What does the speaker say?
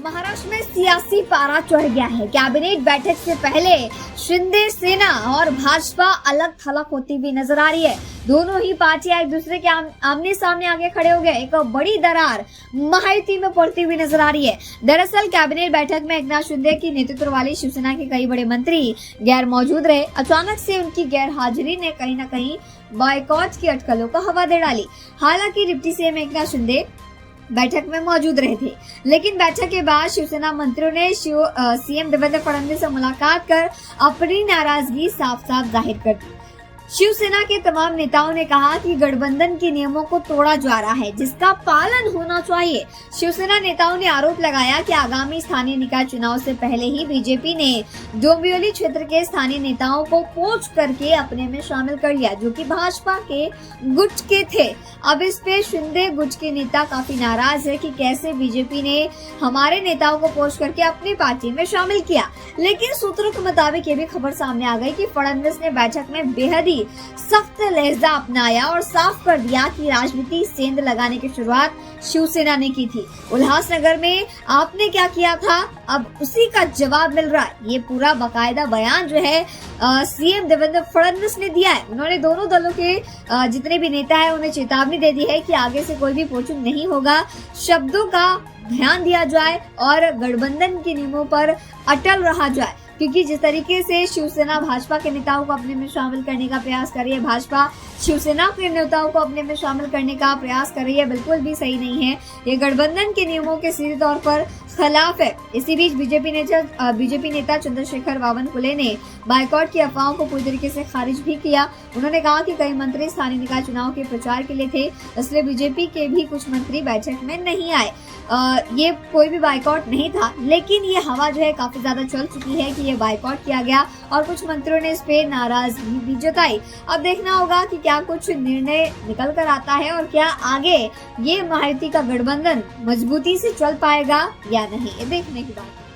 महाराष्ट्र में सियासी पारा चढ़ गया है। कैबिनेट बैठक से पहले शिंदे सेना और भाजपा अलग थलग होती हुई नजर आ रही है। दोनों ही पार्टियां एक दूसरे के आमने सामने आगे खड़े हो गए। एक बड़ी दरार महायुति में पड़ती हुई नजर आ रही है। दरअसल कैबिनेट बैठक में एकनाथ शिंदे की नेतृत्व वाली शिवसेना के कई बड़े मंत्री गैर मौजूद रहे। अचानक से उनकी गैर हाजिरी ने कहीं न कहीं बॉयकॉट की अटकलों को हवा दे डाली। हालांकि डिप्टी सीएम एकनाथ शिंदे बैठक में मौजूद रहे थे, लेकिन बैठक के बाद शिवसेना मंत्रियों ने सीएम देवेंद्र फडणवीस से मुलाकात कर अपनी नाराजगी साफ साफ जाहिर कर दी। शिवसेना के तमाम नेताओं ने कहा कि गठबंधन के नियमों को तोड़ा जा रहा है, जिसका पालन होना चाहिए। शिवसेना नेताओं ने आरोप लगाया कि आगामी स्थानीय निकाय चुनाव से पहले ही बीजेपी ने डोंबिवली क्षेत्र के स्थानीय नेताओं को पोच करके अपने में शामिल कर लिया, जो कि भाजपा के गुट के थे। अब इस पे शिंदे गुट के नेता काफी नाराज है कि कैसे बीजेपी ने हमारे नेताओं को पोच करके अपनी पार्टी में शामिल किया। लेकिन सूत्रों के मुताबिक ये भी खबर सामने आ गई कि फडणवीस ने बैठक में बेहद ही सख्त लहजा अपनाया और साफ कर दिया कि राजनीति सेंध लगाने की शुरुआत शिवसेना ने की थी। उल्लासनगर में आपने क्या किया था, अब उसी का जवाब मिल रहा है। ये पूरा बाकायदा बयान जो है सीएम देवेंद्र फडणवीस ने दिया है। उन्होंने दोनों दलों के जितने भी नेता है उन्हें चेतावनी दे दी है कि आगे से कोई भी पोचिंग नहीं होगा। शब्दों का ध्यान दिया जाए और गठबंधन के नियमों पर अटल रहा जाए, क्योंकि जिस तरीके से शिवसेना भाजपा के नेताओं को अपने में शामिल करने का प्रयास कर रही है, भाजपा शिवसेना के नेताओं को अपने में शामिल करने का प्रयास कर रही है, बिल्कुल भी सही नहीं है। ये गठबंधन के नियमों के सीधे तौर पर खिलाफ है। इसी बीच बीजेपी नेता चंद्रशेखर बावनकुले ने बायकॉट की अफवाहों को पूरी तरीके से खारिज भी किया। उन्होंने कहा कि कई मंत्री स्थानीय निकाय चुनाव के प्रचार के लिए थे, इसलिए बीजेपी के भी कुछ मंत्री बैठक में नहीं आए। ये कोई भी बायकॉट नहीं था, लेकिन ये हवा जो है काफी ज्यादा चल चुकी है कि ये बायकॉट किया गया और कुछ मंत्रियों ने इस पे नाराजगी भी जताई। अब देखना होगा कि क्या कुछ निर्णय निकल कर आता है और क्या आगे ये महायुति का गठबंधन मजबूती से चल पाएगा या नहीं, ये देखने की बात है।